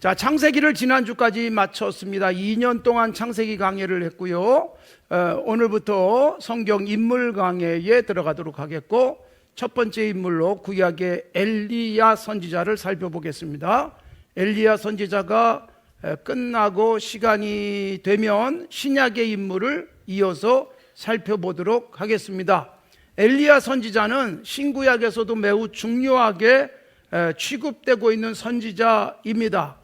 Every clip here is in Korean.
자, 창세기를 지난주까지 마쳤습니다. 2년 동안 창세기 강의를 했고요. 오늘부터 성경 인물 강해에 들어가도록 하겠고, 첫 번째 인물로 구약의 엘리야 선지자를 살펴보겠습니다. 엘리야 선지자가 끝나고 시간이 되면 신약의 인물을 이어서 살펴보도록 하겠습니다. 엘리야 선지자는 신구약에서도 매우 중요하게 취급되고 있는 선지자입니다.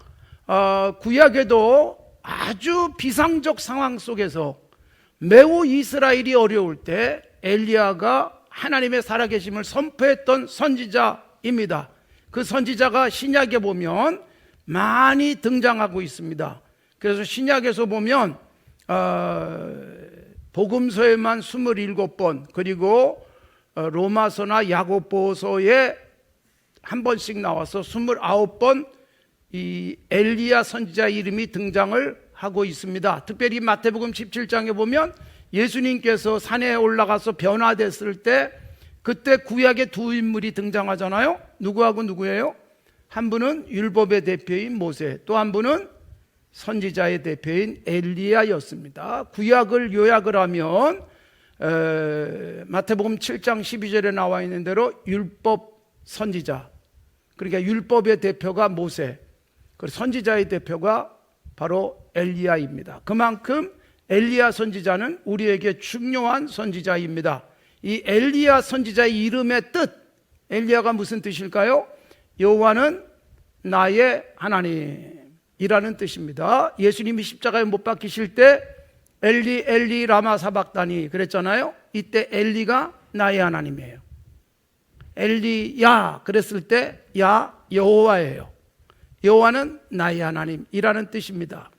구약에도 아주 비상적 상황 속에서 매우 이스라엘이 어려울 때 엘리야가 하나님의 살아계심을 선포했던 선지자입니다. 그 선지자가 신약에 보면 많이 등장하고 있습니다. 그래서 신약에서 보면 복음서에만 27번, 그리고 로마서나 야고보서에 한 번씩 나와서 29번 이 엘리야 선지자 이름이 등장을 하고 있습니다. 특별히 마태복음 17장에 보면 예수님께서 산에 올라가서 변화됐을 때 그때 구약의 두 인물이 등장하잖아요. 누구하고 누구예요? 한 분은 율법의 대표인 모세, 또 한 분은 선지자의 대표인 엘리야였습니다. 구약을 요약을 하면 마태복음 7장 12절에 나와 있는 대로 율법 선지자, 그러니까 율법의 대표가 모세, 그리고 선지자의 대표가 바로 엘리야입니다. 그만큼 엘리야 선지자는 우리에게 중요한 선지자입니다. 이 엘리야 선지자의 이름의 뜻, 엘리야가 무슨 뜻일까요? 여호와는 나의 하나님이라는 뜻입니다. 예수님이 십자가에 못 박히실 때 엘리 엘리 라마 사박다니 그랬잖아요. 이때 엘리가 나의 하나님이에요. 엘리야 그랬을 때 야 여호와예요. 여호와는 나의 하나님이라는 뜻입니다.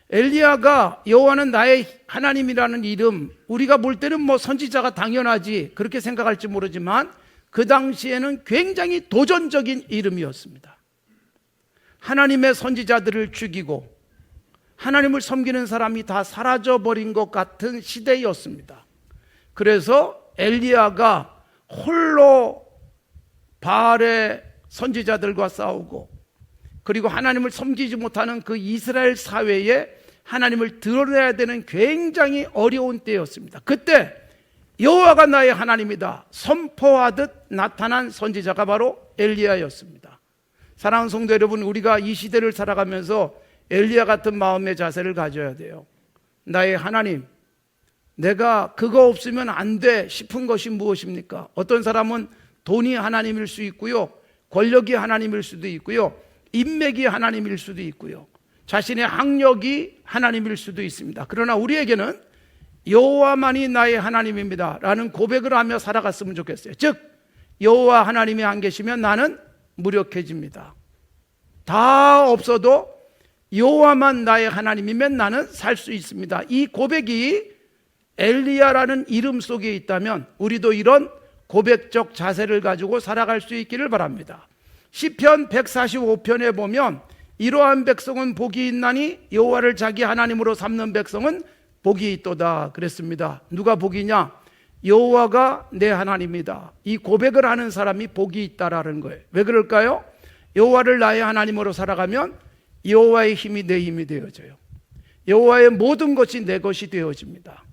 엘리야가 여호와는 나의 하나님이라는 이름, 우리가 볼 때는 뭐 선지자가 당연하지 그렇게 생각할지 모르지만 그 당시에는 굉장히 도전적인 이름이었습니다. 하나님의 선지자들을 죽이고 하나님을 섬기는 사람이 다 사라져버린 것 같은 시대였습니다. 그래서 엘리야가 홀로 바알의 선지자들과 싸우고, 그리고 하나님을 섬기지 못하는 그 이스라엘 사회에 하나님을 드러내야 되는 굉장히 어려운 때였습니다. 그때 여호와가 나의 하나님이다 선포하듯 나타난 선지자가 바로 엘리야였습니다. 사랑하는 성도 여러분, 우리가 이 시대를 살아가면서 엘리야 같은 마음의 자세를 가져야 돼요. 나의 하나님, 내가 그거 없으면 안 돼 싶은 것이 무엇입니까? 어떤 사람은 돈이 하나님일 수 있고요, 권력이 하나님일 수도 있고요, 인맥이 하나님일 수도 있고요, 자신의 학력이 하나님일 수도 있습니다. 그러나 우리에게는 여호와만이 나의 하나님입니다 라는 고백을 하며 살아갔으면 좋겠어요. 즉 여호와 하나님이 안 계시면 나는 무력해집니다. 다 없어도 여호와만 나의 하나님이면 나는 살 수 있습니다. 이 고백이 엘리야라는 이름 속에 있다면 우리도 이런 고백적 자세를 가지고 살아갈 수 있기를 바랍니다. 시편 145편에 보면 이러한 백성은 복이 있나니 여호와를 자기 하나님으로 삼는 백성은 복이 있도다 그랬습니다. 누가 복이냐? 여호와가 내 하나님이다. 이 고백을 하는 사람이 복이 있다라는 거예요. 왜 그럴까요? 여호와를 나의 하나님으로 살아가면 여호와의 힘이 내 힘이 되어져요. 여호와의 모든 것이 내 것이 되어집니다.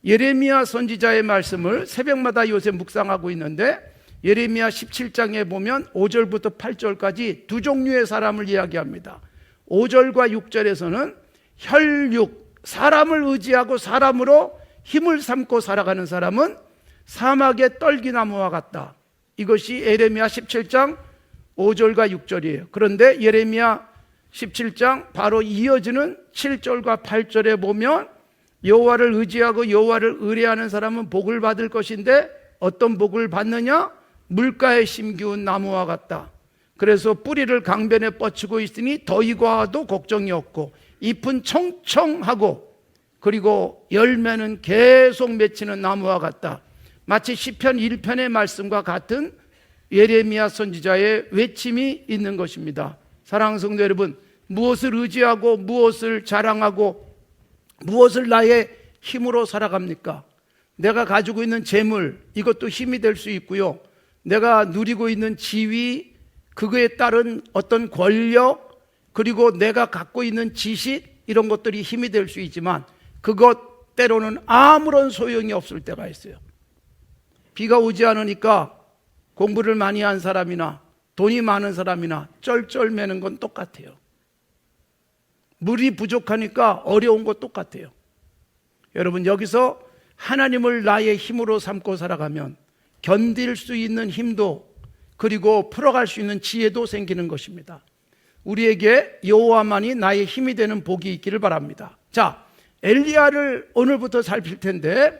예레미야 선지자의 말씀을 새벽마다 요새 묵상하고 있는데, 예레미야 17장에 보면 5절부터 8절까지 두 종류의 사람을 이야기합니다. 5절과 6절에서는 혈육, 사람을 의지하고 사람으로 힘을 삼고 살아가는 사람은 사막의 떨기나무와 같다. 이것이 예레미야 17장 5절과 6절이에요. 그런데 예레미야 17장 바로 이어지는 7절과 8절에 보면 여호와를 의지하고 여호와를 의뢰하는 사람은 복을 받을 것인데 어떤 복을 받느냐? 물가에 심기운 나무와 같다. 그래서 뿌리를 강변에 뻗치고 있으니 더위 과도 걱정이 없고 잎은 청청하고 그리고 열매는 계속 맺히는 나무와 같다. 마치 시편 1편의 말씀과 같은 예레미야 선지자의 외침이 있는 것입니다. 사랑하는 성도 여러분, 무엇을 의지하고 무엇을 자랑하고 무엇을 나의 힘으로 살아갑니까? 내가 가지고 있는 재물, 이것도 힘이 될 수 있고요, 내가 누리고 있는 지위, 그거에 따른 어떤 권력, 그리고 내가 갖고 있는 지식 이런 것들이 힘이 될 수 있지만 그것 때로는 아무런 소용이 없을 때가 있어요. 비가 오지 않으니까 공부를 많이 한 사람이나 돈이 많은 사람이나 쩔쩔매는 건 똑같아요. 물이 부족하니까 어려운 거 똑같아요. 여러분, 여기서 하나님을 나의 힘으로 삼고 살아가면 견딜 수 있는 힘도 그리고 풀어갈 수 있는 지혜도 생기는 것입니다. 우리에게 여호와만이 나의 힘이 되는 복이 있기를 바랍니다. 자, 엘리야를 오늘부터 살필 텐데,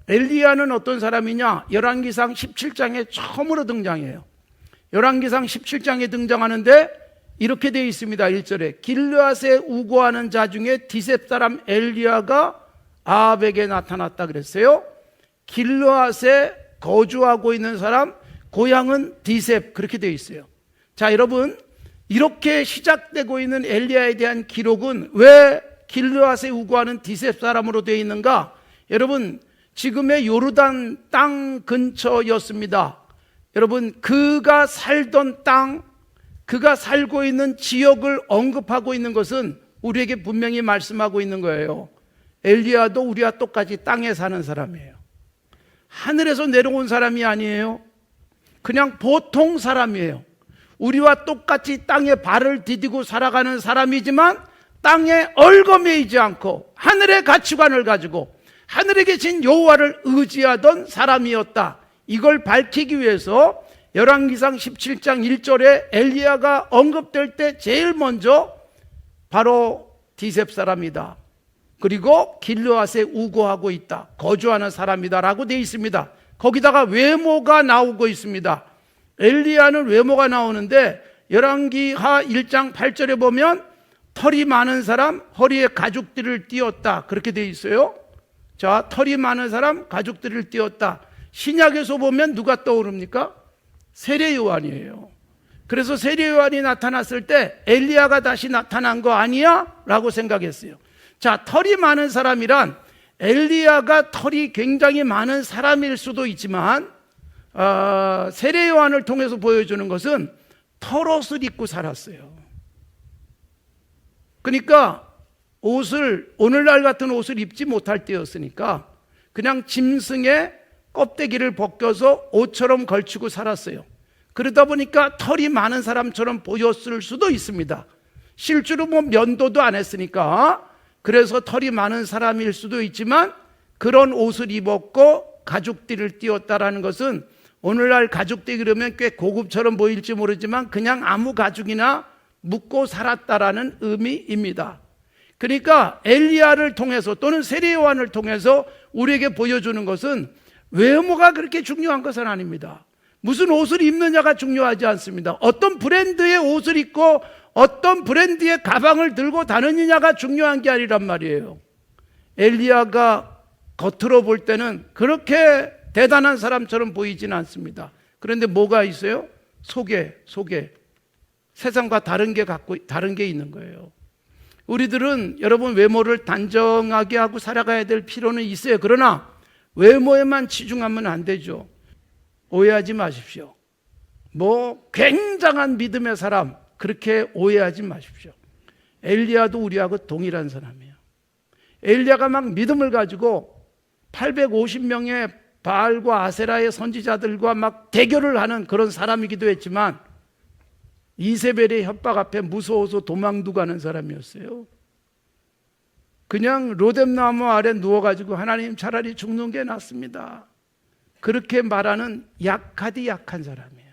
엘리야는 어떤 사람이냐? 열왕기상 17장에 처음으로 등장해요. 열왕기상 17장에 등장하는데 이렇게 되어 있습니다. 1절에 길르앗에 우거하는 자 중에 디셉 사람 엘리야가 아합에게 나타났다 그랬어요. 길르앗에 거주하고 있는 사람, 고향은 디셉, 그렇게 되어 있어요. 자, 여러분, 이렇게 시작되고 있는 엘리야에 대한 기록은 왜 길르앗에 우거하는 디셉 사람으로 되어 있는가? 여러분, 지금의 요르단 땅 근처였습니다. 여러분, 그가 살던 땅, 그가 살고 있는 지역을 언급하고 있는 것은 우리에게 분명히 말씀하고 있는 거예요. 엘리야도 우리와 똑같이 땅에 사는 사람이에요. 하늘에서 내려온 사람이 아니에요. 그냥 보통 사람이에요. 우리와 똑같이 땅에 발을 디디고 살아가는 사람이지만 땅에 얽어매이지 않고 하늘의 가치관을 가지고 하늘에 계신 여호와를 의지하던 사람이었다. 이걸 밝히기 위해서 열왕기상 17장 1절에 엘리야가 언급될 때 제일 먼저 바로 디셉 사람이다. 그리고 길르앗에 우거하고 있다. 거주하는 사람이다라고 되어 있습니다. 거기다가 외모가 나오고 있습니다. 엘리야는 외모가 나오는데 열왕기하 1장 8절에 보면 털이 많은 사람, 허리에 가죽들을 띄었다. 그렇게 되어 있어요. 자, 털이 많은 사람, 가죽들을 띄었다. 신약에서 보면 누가 떠오릅니까? 세례 요한이에요. 그래서 세례 요한이 나타났을 때 엘리야가 다시 나타난 거 아니야? 라고 생각했어요. 자, 털이 많은 사람이란 엘리야가 털이 굉장히 많은 사람일 수도 있지만 세례 요한을 통해서 보여주는 것은 털옷을 입고 살았어요. 그러니까 옷을, 오늘날 같은 옷을 입지 못할 때였으니까 그냥 짐승의 껍데기를 벗겨서 옷처럼 걸치고 살았어요. 그러다 보니까 털이 많은 사람처럼 보였을 수도 있습니다. 실제로 뭐 면도도 안 했으니까 그래서 털이 많은 사람일 수도 있지만 그런 옷을 입었고 가죽띠를 띄었다라는 것은 오늘날 가죽띠 그러면 꽤 고급처럼 보일지 모르지만 그냥 아무 가죽이나 묶고 살았다라는 의미입니다. 그러니까 엘리야를 통해서 또는 세례 요한을 통해서 우리에게 보여주는 것은 외모가 그렇게 중요한 것은 아닙니다. 무슨 옷을 입느냐가 중요하지 않습니다. 어떤 브랜드의 옷을 입고 어떤 브랜드의 가방을 들고 다니느냐가 중요한 게 아니란 말이에요. 엘리야가 겉으로 볼 때는 그렇게 대단한 사람처럼 보이지는 않습니다. 그런데 뭐가 있어요? 속에 세상과 다른 게 있는 거예요. 우리들은 여러분 외모를 단정하게 하고 살아가야 될 필요는 있어요. 그러나 외모에만 치중하면 안 되죠. 오해하지 마십시오. 뭐 굉장한 믿음의 사람 그렇게 오해하지 마십시오. 엘리야도 우리하고 동일한 사람이에요. 엘리야가 막 믿음을 가지고 850명의 바알과 아세라의 선지자들과 막 대결을 하는 그런 사람이기도 했지만 이세벨의 협박 앞에 무서워서 도망도 가는 사람이었어요. 그냥 로뎀나무 아래 누워가지고 하나님 차라리 죽는 게 낫습니다. 그렇게 말하는 약하디 약한 사람이에요.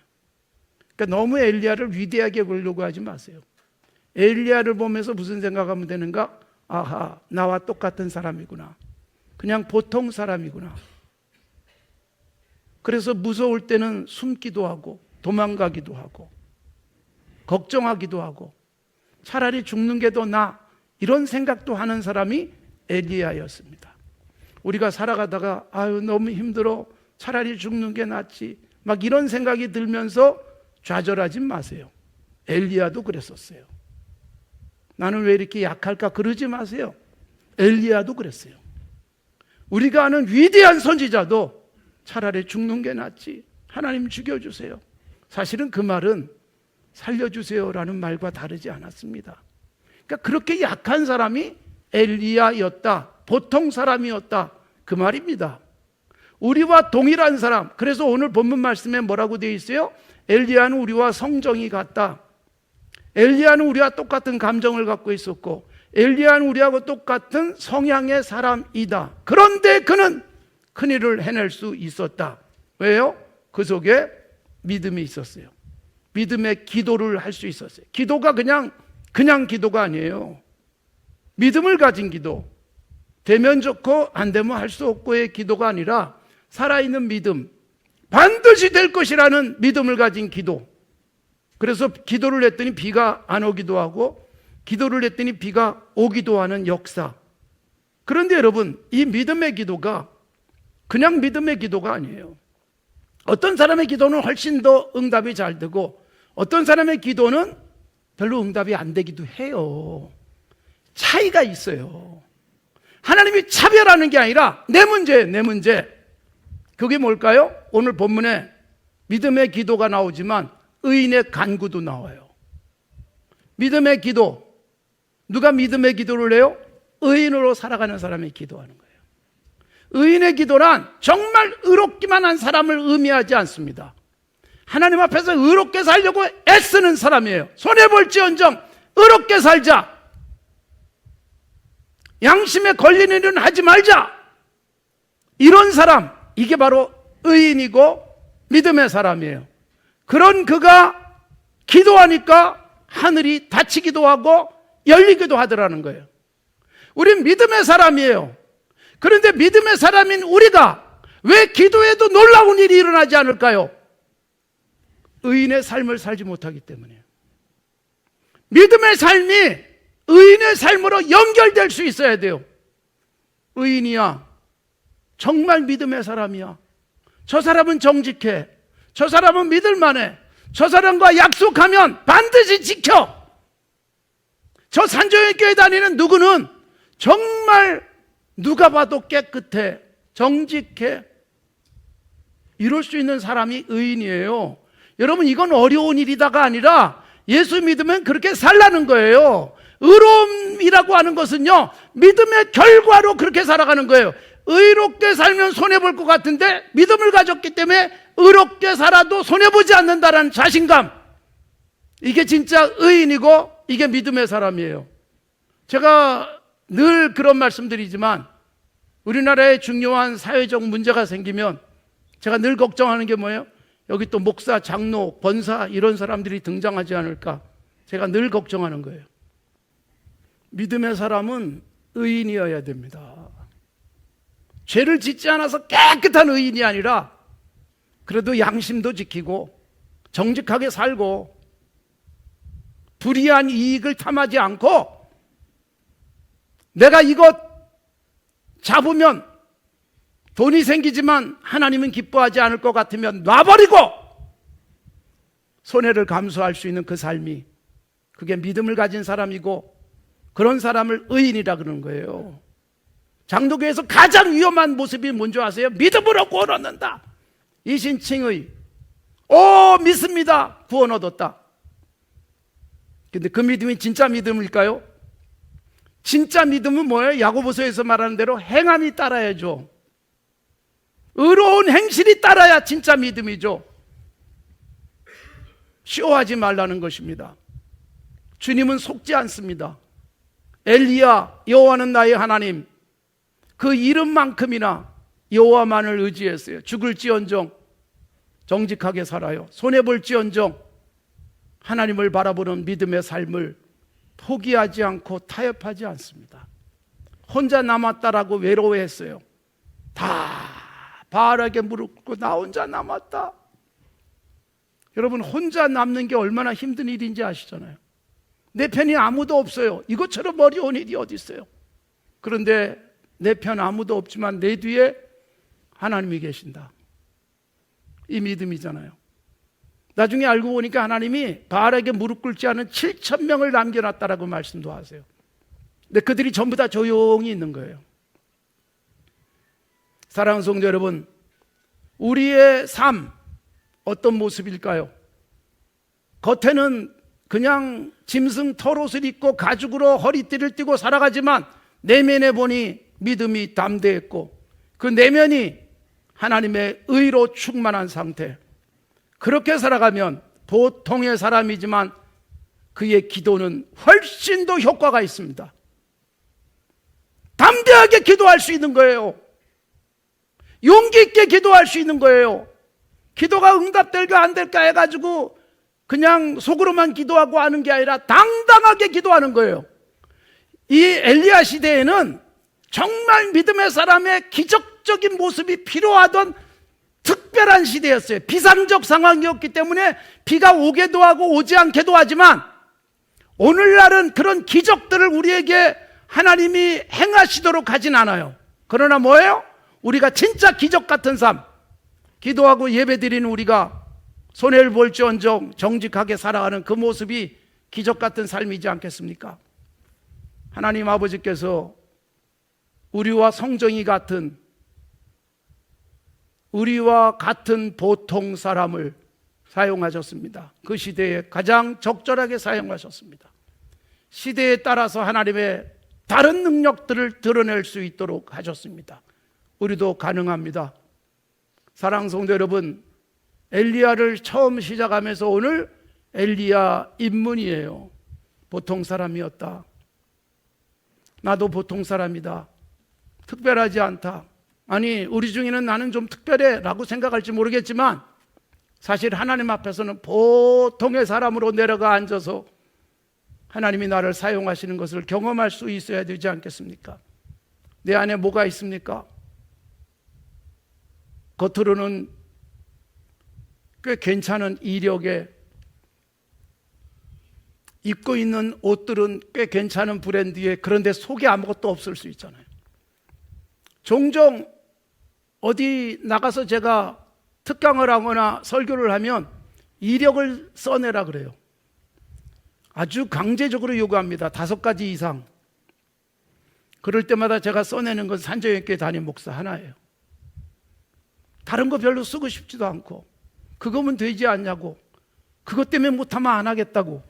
그러니까 너무 엘리야를 위대하게 보려고 하지 마세요. 엘리야를 보면서 무슨 생각하면 되는가? 아하, 나와 똑같은 사람이구나. 그냥 보통 사람이구나. 그래서 무서울 때는 숨기도 하고 도망가기도 하고 걱정하기도 하고 차라리 죽는 게 더 나아 이런 생각도 하는 사람이 엘리야였습니다. 우리가 살아가다가 아유 너무 힘들어 차라리 죽는 게 낫지 막 이런 생각이 들면서 좌절하지 마세요. 엘리야도 그랬었어요. 나는 왜 이렇게 약할까 그러지 마세요. 엘리야도 그랬어요. 우리가 아는 위대한 선지자도 차라리 죽는 게 낫지 하나님 죽여주세요. 사실은 그 말은 살려주세요라는 말과 다르지 않았습니다. 그러니까 그렇게 약한 사람이 엘리야였다. 보통 사람이었다. 그 말입니다. 우리와 동일한 사람. 그래서 오늘 본문 말씀에 뭐라고 되어 있어요? 엘리야는 우리와 성정이 같다. 엘리야는 우리와 똑같은 감정을 갖고 있었고 엘리야는 우리하고 똑같은 성향의 사람이다. 그런데 그는 큰일을 해낼 수 있었다. 왜요? 그 속에 믿음이 있었어요. 믿음의 기도를 할 수 있었어요. 기도가 그냥 기도가 아니에요. 믿음을 가진 기도. 되면 좋고 안 되면 할 수 없고의 기도가 아니라 살아있는 믿음, 반드시 될 것이라는 믿음을 가진 기도. 그래서 기도를 했더니 비가 안 오기도 하고 기도를 했더니 비가 오기도 하는 역사. 그런데 여러분, 이 믿음의 기도가 그냥 믿음의 기도가 아니에요. 어떤 사람의 기도는 훨씬 더 응답이 잘 되고 어떤 사람의 기도는 별로 응답이 안 되기도 해요. 차이가 있어요. 하나님이 차별하는 게 아니라 내 문제예요, 내 문제. 그게 뭘까요? 오늘 본문에 믿음의 기도가 나오지만 의인의 간구도 나와요. 믿음의 기도. 누가 믿음의 기도를 해요? 의인으로 살아가는 사람이 기도하는 거예요. 의인의 기도란 정말 의롭기만 한 사람을 의미하지 않습니다. 하나님 앞에서 의롭게 살려고 애쓰는 사람이에요. 손해볼지언정 의롭게 살자. 양심에 걸리는 일은 하지 말자. 이런 사람, 이게 바로 의인이고 믿음의 사람이에요. 그런 그가 기도하니까 하늘이 닫히기도 하고 열리기도 하더라는 거예요. 우린 믿음의 사람이에요. 그런데 믿음의 사람인 우리가 왜 기도해도 놀라운 일이 일어나지 않을까요? 의인의 삶을 살지 못하기 때문이에요. 믿음의 삶이 의인의 삶으로 연결될 수 있어야 돼요. 의인이야. 정말 믿음의 사람이야. 저 사람은 정직해. 저 사람은 믿을만해. 저 사람과 약속하면 반드시 지켜. 저 산조의 교회 다니는 누구는 정말 누가 봐도 깨끗해. 정직해. 이럴 수 있는 사람이 의인이에요. 여러분, 이건 어려운 일이다가 아니라 예수 믿으면 그렇게 살라는 거예요. 의로움이라고 하는 것은요, 믿음의 결과로 그렇게 살아가는 거예요. 의롭게 살면 손해볼 것 같은데 믿음을 가졌기 때문에 의롭게 살아도 손해보지 않는다라는 자신감. 이게 진짜 의인이고 이게 믿음의 사람이에요. 제가 늘 그런 말씀드리지만 우리나라에 중요한 사회적 문제가 생기면 제가 늘 걱정하는 게 뭐예요? 여기 또 목사, 장로, 권사 이런 사람들이 등장하지 않을까. 제가 늘 걱정하는 거예요. 믿음의 사람은 의인이어야 됩니다. 죄를 짓지 않아서 깨끗한 의인이 아니라 그래도 양심도 지키고 정직하게 살고 불이한 이익을 탐하지 않고 내가 이것 잡으면 돈이 생기지만 하나님은 기뻐하지 않을 것 같으면 놔버리고 손해를 감수할 수 있는 그 삶이, 그게 믿음을 가진 사람이고 그런 사람을 의인이라 그러는 거예요. 장로교에서 가장 위험한 모습이 뭔지 아세요? 믿음으로 구원 얻는다. 이신칭의 믿습니다. 구원 얻었다. 근데 그 믿음이 진짜 믿음일까요? 진짜 믿음은 뭐예요? 야고보서에서 말하는 대로 행함이 따라야죠. 의로운 행실이 따라야 진짜 믿음이죠. 쇼하지 말라는 것입니다. 주님은 속지 않습니다. 엘리야, 여호와는 나의 하나님, 그 이름만큼이나 여호와만을 의지했어요. 죽을지언정 정직하게 살아요. 손해볼지언정 하나님을 바라보는 믿음의 삶을 포기하지 않고 타협하지 않습니다. 혼자 남았다라고 외로워했어요. 다 바알에게 무릎 꿇고 나 혼자 남았다. 여러분, 혼자 남는 게 얼마나 힘든 일인지 아시잖아요. 내 편이 아무도 없어요. 이것처럼 어려운 일이 어디 있어요. 그런데 내 편 아무도 없지만 내 뒤에 하나님이 계신다. 이 믿음이잖아요. 나중에 알고 보니까 하나님이 바알에게 무릎 꿇지 않은 7,000명을 남겨놨다라고 말씀도 하세요. 근데 그들이 전부 다 조용히 있는 거예요. 사랑하는 성도 여러분, 우리의 삶 어떤 모습일까요? 겉에는 그냥 짐승 털옷을 입고 가죽으로 허리띠를 띠고 살아가지만 내면에 보니 믿음이 담대했고 그 내면이 하나님의 의로 충만한 상태. 그렇게 살아가면 보통의 사람이지만 그의 기도는 훨씬 더 효과가 있습니다. 담대하게 기도할 수 있는 거예요. 용기 있게 기도할 수 있는 거예요. 기도가 응답될까 안 될까 해가지고 그냥 속으로만 기도하고 하는 게 아니라 당당하게 기도하는 거예요. 이 엘리야 시대에는 정말 믿음의 사람의 기적적인 모습이 필요하던 특별한 시대였어요. 비상적 상황이었기 때문에 비가 오게도 하고 오지 않게도 하지만 오늘날은 그런 기적들을 우리에게 하나님이 행하시도록 하진 않아요. 그러나 뭐예요? 우리가 진짜 기적 같은 삶, 기도하고 예배드리는 우리가 손해를 볼지언정 정직하게 살아가는 그 모습이 기적 같은 삶이지 않겠습니까? 하나님 아버지께서 우리와 성정이 같은, 우리와 같은 보통 사람을 사용하셨습니다. 그 시대에 가장 적절하게 사용하셨습니다. 시대에 따라서 하나님의 다른 능력들을 드러낼 수 있도록 하셨습니다. 우리도 가능합니다. 사랑하는 성도 여러분, 엘리야를 처음 시작하면서 오늘 엘리야 입문이에요. 보통 사람이었다. 나도 보통 사람이다. 특별하지 않다. 아니, 우리 중에는 나는 좀 특별해 라고 생각할지 모르겠지만 사실 하나님 앞에서는 보통의 사람으로 내려가 앉아서 하나님이 나를 사용하시는 것을 경험할 수 있어야 되지 않겠습니까? 내 안에 뭐가 있습니까? 겉으로는 꽤 괜찮은 이력에, 입고 있는 옷들은 꽤 괜찮은 브랜드에, 그런데 속에 아무것도 없을 수 있잖아요. 종종 어디 나가서 제가 특강을 하거나 설교를 하면 이력을 써내라 그래요. 아주 강제적으로 요구합니다. 5가지 이상. 그럴 때마다 제가 써내는 건 산정교회 담임 목사 하나예요. 다른 거 별로 쓰고 싶지도 않고, 그거면 되지 않냐고, 그것 때문에 못하면 안 하겠다고.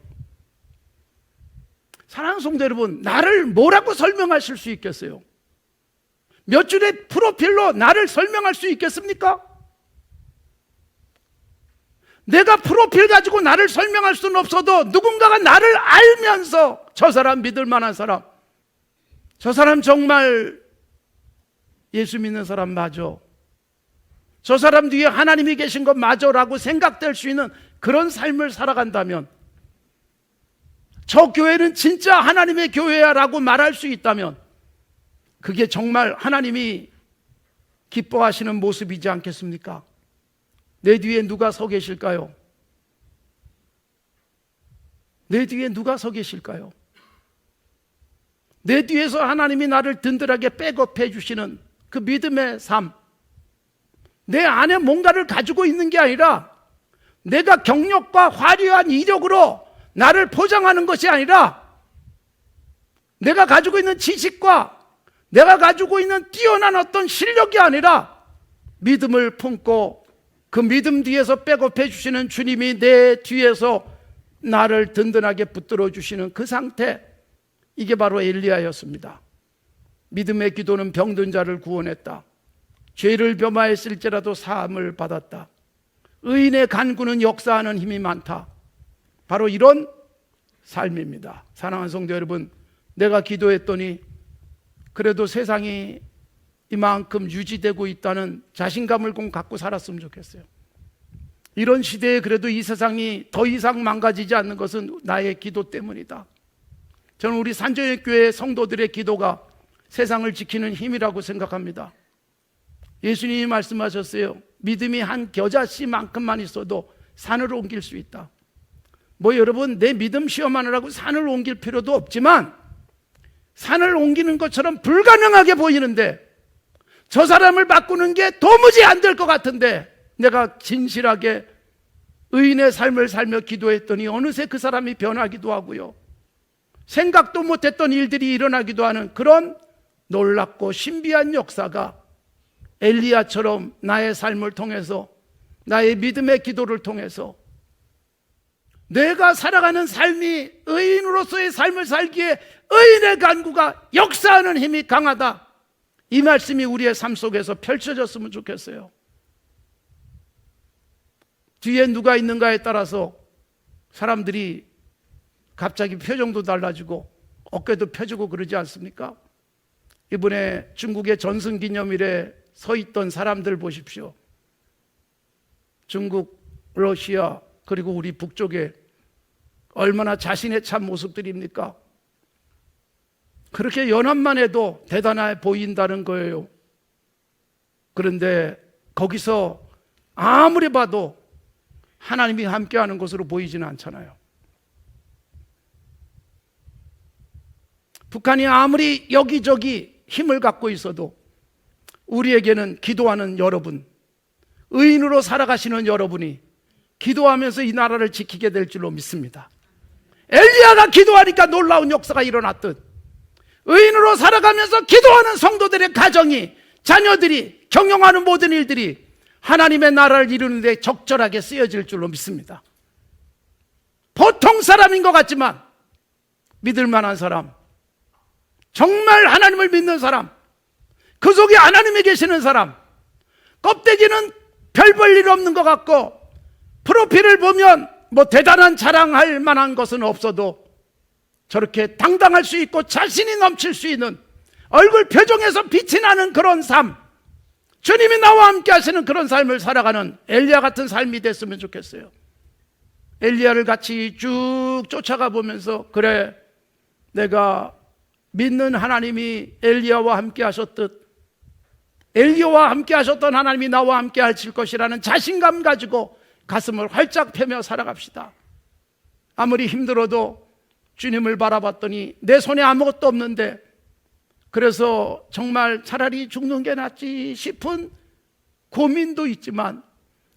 사랑하는 성도 여러분, 나를 뭐라고 설명하실 수 있겠어요? 몇 줄의 프로필로 나를 설명할 수 있겠습니까? 내가 프로필 가지고 나를 설명할 수는 없어도 누군가가 나를 알면서 저 사람 믿을 만한 사람, 저 사람 정말 예수 믿는 사람 맞아, 저 사람 뒤에 하나님이 계신 것 맞아 라고 생각될 수 있는 그런 삶을 살아간다면, 저 교회는 진짜 하나님의 교회야 라고 말할 수 있다면 그게 정말 하나님이 기뻐하시는 모습이지 않겠습니까? 내 뒤에 누가 서 계실까요? 내 뒤에 누가 서 계실까요? 내 뒤에서 하나님이 나를 든든하게 백업해 주시는 그 믿음의 삶, 내 안에 뭔가를 가지고 있는 게 아니라 내가 경력과 화려한 이력으로 나를 포장하는 것이 아니라 내가 가지고 있는 지식과 내가 가지고 있는 뛰어난 어떤 실력이 아니라 믿음을 품고 그 믿음 뒤에서 백업해 주시는 주님이 내 뒤에서 나를 든든하게 붙들어 주시는 그 상태, 이게 바로 엘리야였습니다. 믿음의 기도는 병든 자를 구원했다. 죄를 범하였을지라도 사함을 받았다. 의인의 간구는 역사하는 힘이 많다. 바로 이런 삶입니다. 사랑하는 성도 여러분, 내가 기도했더니 그래도 세상이 이만큼 유지되고 있다는 자신감을 꼭 갖고 살았으면 좋겠어요. 이런 시대에 그래도 이 세상이 더 이상 망가지지 않는 것은 나의 기도 때문이다. 저는 우리 산정교회 성도들의 기도가 세상을 지키는 힘이라고 생각합니다. 예수님이 말씀하셨어요. 믿음이 한 겨자씨만큼만 있어도 산을 옮길 수 있다. 뭐 여러분, 내 믿음 시험하느라고 산을 옮길 필요도 없지만 산을 옮기는 것처럼 불가능하게 보이는데, 저 사람을 바꾸는 게 도무지 안 될 것 같은데 내가 진실하게 의인의 삶을 살며 기도했더니 어느새 그 사람이 변하기도 하고요, 생각도 못했던 일들이 일어나기도 하는 그런 놀랍고 신비한 역사가 엘리야처럼 나의 삶을 통해서, 나의 믿음의 기도를 통해서 내가 살아가는 삶이 의인으로서의 삶을 살기에 의인의 간구가 역사하는 힘이 강하다. 이 말씀이 우리의 삶 속에서 펼쳐졌으면 좋겠어요. 뒤에 누가 있는가에 따라서 사람들이 갑자기 표정도 달라지고 어깨도 펴지고 그러지 않습니까? 이번에 중국의 전승기념일에 서 있던 사람들 보십시오. 중국, 러시아 그리고 우리 북쪽에 얼마나 자신의 참 모습들입니까? 그렇게 연합만 해도 대단해 보인다는 거예요. 그런데 거기서 아무리 봐도 하나님이 함께하는 것으로 보이지는 않잖아요. 북한이 아무리 여기저기 힘을 갖고 있어도 우리에게는 기도하는 여러분, 의인으로 살아가시는 여러분이 기도하면서 이 나라를 지키게 될 줄로 믿습니다. 엘리야가 기도하니까 놀라운 역사가 일어났듯 의인으로 살아가면서 기도하는 성도들의 가정이, 자녀들이, 경영하는 모든 일들이 하나님의 나라를 이루는 데 적절하게 쓰여질 줄로 믿습니다. 보통 사람인 것 같지만 믿을 만한 사람, 정말 하나님을 믿는 사람, 그 속에 하나님이 계시는 사람, 껍데기는 별 볼 일 없는 것 같고 프로필을 보면 뭐 대단한 자랑할 만한 것은 없어도 저렇게 당당할 수 있고 자신이 넘칠 수 있는, 얼굴 표정에서 빛이 나는 그런 삶, 주님이 나와 함께 하시는 그런 삶을 살아가는 엘리야 같은 삶이 됐으면 좋겠어요. 엘리야를 같이 쭉 쫓아가 보면서, 그래, 내가 믿는 하나님이 엘리야와 함께 하셨듯 엘리야와 함께 하셨던 하나님이 나와 함께 하실 것이라는 자신감 가지고 가슴을 활짝 펴며 살아갑시다. 아무리 힘들어도 주님을 바라봤더니 내 손에 아무것도 없는데, 그래서 정말 차라리 죽는 게 낫지 싶은 고민도 있지만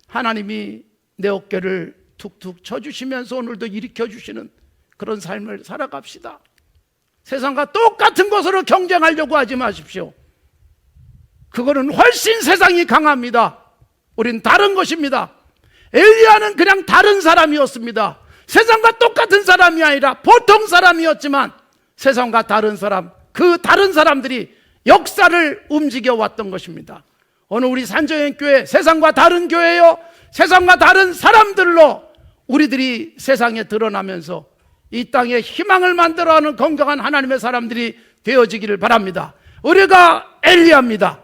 하나님이 내 어깨를 툭툭 쳐주시면서 오늘도 일으켜주시는 그런 삶을 살아갑시다. 세상과 똑같은 것으로 경쟁하려고 하지 마십시오. 그거는 훨씬 세상이 강합니다. 우린 다른 것입니다. 엘리야는 그냥 다른 사람이었습니다. 세상과 똑같은 사람이 아니라 보통 사람이었지만 세상과 다른 사람, 그 다른 사람들이 역사를 움직여 왔던 것입니다. 오늘 우리 산정연교회 세상과 다른 교회요, 세상과 다른 사람들로 우리들이 세상에 드러나면서 이 땅에 희망을 만들어가는 건강한 하나님의 사람들이 되어지기를 바랍니다. 우리가 엘리야입니다.